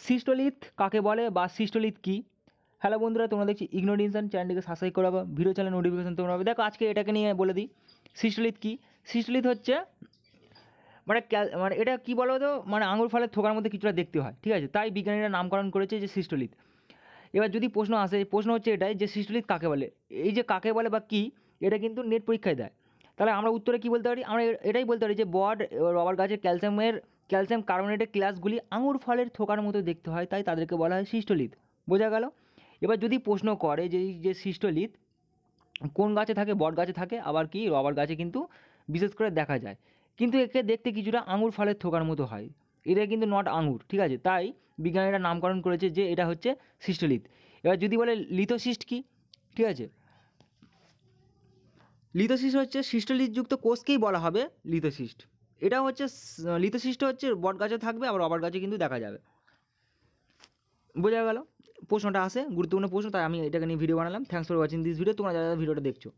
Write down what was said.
Cystolith কাকে বলে বা সিস্টোলিথ কী? হ্যালো বন্ধুরা, তোমরা দেখছি ইগনোরেশন চ্যানেলটিকে সাবস্ক্রাইব করে রাখো, ভিডিও চ্যানেল নোটিফিকেশন তোমরা পাবে। দেখো আজকে এটাকে নিয়ে বলে দিই। সিস্টোলিথ কী? সিস্টোলিথ হচ্ছে মানে এটা কী বলো তো, মানে আঙুর ফলের থোকার মধ্যে কিছুটা দেখতে হয়, ঠিক আছে? তাই বিজ্ঞানীরা নামকরণ করেছে যে সিস্টোলিথ। এবার যদি প্রশ্ন আসে, প্রশ্ন হচ্ছে এটাই যে সিস্টোলিথ কাকে বলে। এই যে কাকে বলে বা কী, এটা কিন্তু নেট পরীক্ষায় দেয়। তাহলে আমরা উত্তরে কী বলতে পারি? আমরা এটাই বলতে পারি যে বড রবার গাছের ক্যালসিয়াম কার্বনেটের ক্লাসগুলি আঙুর ফলের থোকার মতো দেখতে হয়, তাই তাদেরকে বলা হয় সিস্টোলিথ। বোঝা গেল? এবার যদি প্রশ্ন করে যে এই যে সিস্টোলিথ কোন গাছে থাকে, বট গাছে থাকে, আবার কি রবার গাছে কিন্তু বিশেষ করে দেখা যায়, কিন্তু একে দেখতে কিছুটা আঙুর ফলের থোকার মতো হয়। এটা কিন্তু নট আঙুর, ঠিক আছে? তাই বিজ্ঞানীরা নামকরণ করেছে যে এটা হচ্ছে সিস্টোলিথ। এবার যদি বলে লিথোসিস্ট কি, ঠিক আছে? লিথোসিস্ট হচ্ছে সিস্টোলিথযুক্ত কোষকেই বলা হবে লিথোসিস্ট। এটা হচ্ছে লিথোসিস্ট হচ্ছে বট গাছে থাকবে, আবার রবার গাছে কিন্তু দেখা যাবে। বোঝা গেল? প্রশ্নটা আসে, গুরুত্বপূর্ণ প্রশ্ন, তাই আমি এটাকে নিয়ে ভিডিও বানালাম। Thanks for watching this video. তোমরা যারা ভিডিওটা দেখছো।